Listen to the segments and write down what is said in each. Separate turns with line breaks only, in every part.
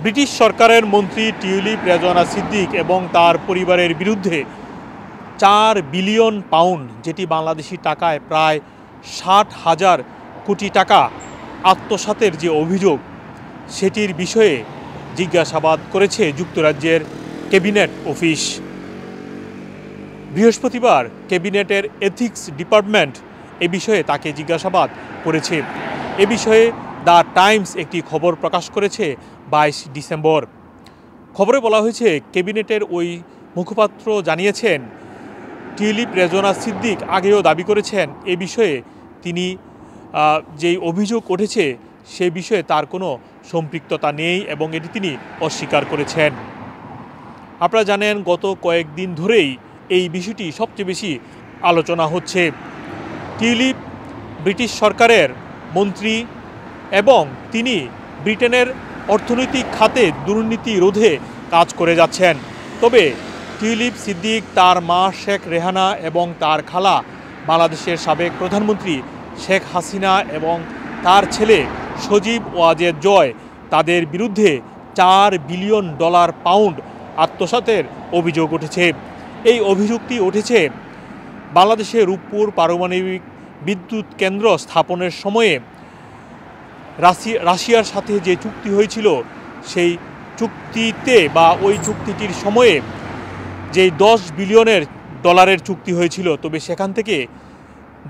British সরকারের মন্ত্রী tulip Rezwana Siddique এবং তার পরিবারের বিরুদ্ধে 4 বিলিয়ন পাউন্ড, যেটি বাংলাদেশি টাকায় প্রায় 60,000 কোটি টাকা আত্মসাতের যে অভিযোগ, সেটির বিষয়ে জিজ্ঞাসাবাদ করেছে যুক্তরাজ্যের ক্যাবিনেট অফিস। বৃহস্পতিবার ক্যাবিনেটের এথিক্স ডিপার্টমেন্ট এ বিষয়ে তাকে জিজ্ঞাসাবাদ করেছে। এ বিষয়ে দ্য টাইমস একটি খবর প্রকাশ করেছে 22 ডিসেম্বর। খবরে বলা হয়েছে, ক্যাবিনেটের ওই মুখপাত্র জানিয়েছেন, টিউলিপ রেজওয়ানা সিদ্দিক আগেও দাবি করেছেন এ বিষয়ে তিনি যেই অভিযোগ উঠেছে সে বিষয়ে তার কোনো সম্পৃক্ততা নেই এবং এটি তিনি অস্বীকার করেছেন। আপনারা জানেন, গত কয়েকদিন ধরেই এই বিষয়টি সবচেয়ে বেশি আলোচনা হচ্ছে। টিউলিপ ব্রিটিশ সরকারের মন্ত্রী এবং তিনি ব্রিটেনের অর্থনৈতিক খাতে দুর্নীতি রোধে কাজ করে যাচ্ছেন। তবে টিউলিপ সিদ্দিক, তার মা শেখ রেহানা এবং তার খালা বাংলাদেশের সাবেক প্রধানমন্ত্রী শেখ হাসিনা এবং তার ছেলে সজীব ওয়াজেদ জয়, তাদের বিরুদ্ধে 4 বিলিয়ন পাউন্ড আত্মসাতের অভিযোগ উঠেছে। এই অভিযোগটি উঠেছে বাংলাদেশে রূপপুর পারমাণবিক বিদ্যুৎ কেন্দ্র স্থাপনের সময়ে রাশিয়ার সাথে যে চুক্তি হয়েছিল, সেই চুক্তিতে বা ওই চুক্তিটির সময়ে যেই 10 বিলিয়নের ডলারের চুক্তি হয়েছিল, তবে সেখান থেকে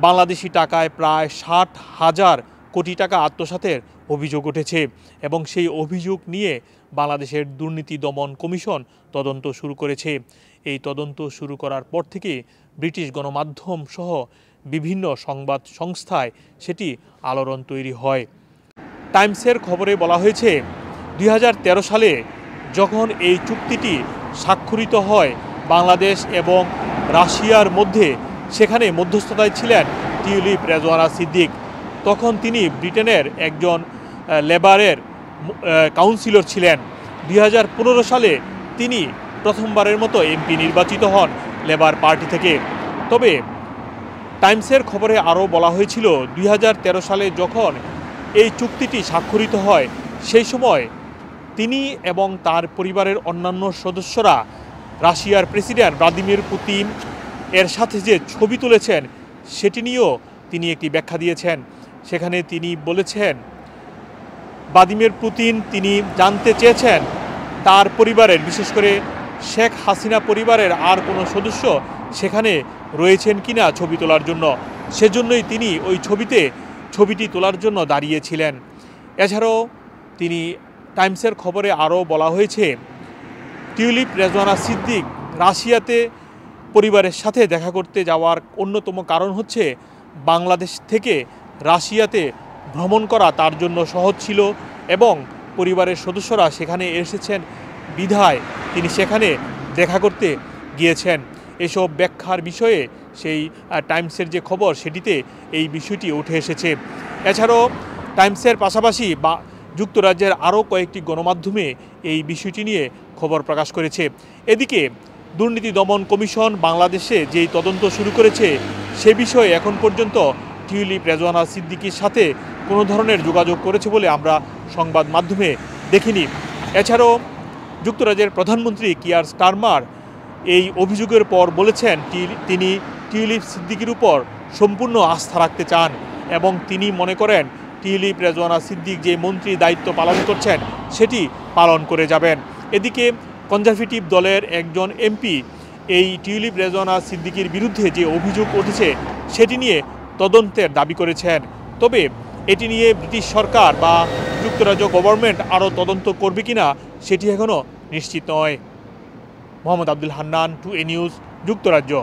বাংলাদেশি টাকায় প্রায় 60,000 কোটি টাকা আত্মসাতের অভিযোগ উঠেছে এবং সেই অভিযোগ নিয়ে বাংলাদেশের দুর্নীতি দমন কমিশন তদন্ত শুরু করেছে। এই তদন্ত শুরু করার পর থেকে ব্রিটিশ গণমাধ্যম সহ বিভিন্ন সংবাদ সংস্থায় সেটি আলোড়ন তৈরি হয়। টাইমসের খবরে বলা হয়েছে, 2013 সালে যখন এই চুক্তিটি স্বাক্ষরিত হয় বাংলাদেশ এবং রাশিয়ার মধ্যে, সেখানে মধ্যস্থতায় ছিলেন টিউলিপ রেজওয়ানা সিদ্দিক। তখন তিনি ব্রিটেনের একজন লেবারের কাউন্সিলর ছিলেন। 2015 সালে তিনি প্রথমবারের মতো এমপি নির্বাচিত হন লেবার পার্টি থেকে। তবে টাইমসের খবরে আরও বলা হয়েছিল, 2013 সালে যখন এই চুক্তিটি স্বাক্ষরিত হয়, সেই সময় তিনি এবং তার পরিবারের অন্যান্য সদস্যরা রাশিয়ার প্রেসিডেন্ট ভ্লাদিমির পুতিন এর সাথে যে ছবি তুলেছেন, সেটি নিয়েও তিনি একটি ব্যাখ্যা দিয়েছেন। সেখানে তিনি বলেছেন, ভ্লাদিমির পুতিন তিনি জানতে চেয়েছেন তার পরিবারের, বিশেষ করে শেখ হাসিনা পরিবারের আর কোনো সদস্য সেখানে রয়েছেন কিনা ছবি তোলার জন্য। সেজন্যই তিনি ওই ছবিটি তোলার জন্য দাঁড়িয়েছিলেন। এছাড়াও তিনি টাইমসের খবরে আরও বলা হয়েছে, টিউলিপ রেজওয়ানা সিদ্দিক রাশিয়াতে পরিবারের সাথে দেখা করতে যাওয়ার অন্যতম কারণ হচ্ছে বাংলাদেশ থেকে রাশিয়াতে ভ্রমণ করা তার জন্য সহজ ছিল এবং পরিবারের সদস্যরা সেখানে এসেছেন বিধায় তিনি সেখানে দেখা করতে গিয়েছেন। এসব ব্যাখ্যার বিষয়ে সেই টাইমসের যে খবর, সেটিতে এই বিষয়টি উঠে এসেছে। এছাড়াও টাইমসের পাশাপাশি যুক্তরাজ্যের আরও কয়েকটি গণমাধ্যমে এই বিষয়টি নিয়ে খবর প্রকাশ করেছে। এদিকে দুর্নীতি দমন কমিশন বাংলাদেশে যেই তদন্ত শুরু করেছে, সে বিষয়ে এখন পর্যন্ত টিউলিপ রেজওয়ানা সিদ্দিকির সাথে কোনো ধরনের যোগাযোগ করেছে বলে আমরা সংবাদ মাধ্যমে দেখিনি। এছাড়াও যুক্তরাজ্যের প্রধানমন্ত্রী কিয়ার স্টারমার এই অভিযোগের পর বলেছেন তিনি টিউলিপ সিদ্দিকির উপর সম্পূর্ণ আস্থা রাখতে চান এবং তিনি মনে করেন টিউলিপ রেজওয়ানা সিদ্দিক যে মন্ত্রী দায়িত্ব পালন করছেন সেটি পালন করে যাবেন। এদিকে কনজারভেটিভ দলের একজন এমপি এই টিউলিপ রেজওয়ানা সিদ্দিকির বিরুদ্ধে যে অভিযোগ উঠেছে সেটি নিয়ে তদন্তের দাবি করেছেন। তবে এটি নিয়ে ব্রিটিশ সরকার বা যুক্তরাজ্য গভর্নমেন্ট আরও তদন্ত করবে কিনা সেটি এখনও নিশ্চিত নয়। মোহাম্মদ আব্দুল হান্নান, 2A নিউজ, যুক্তরাজ্য।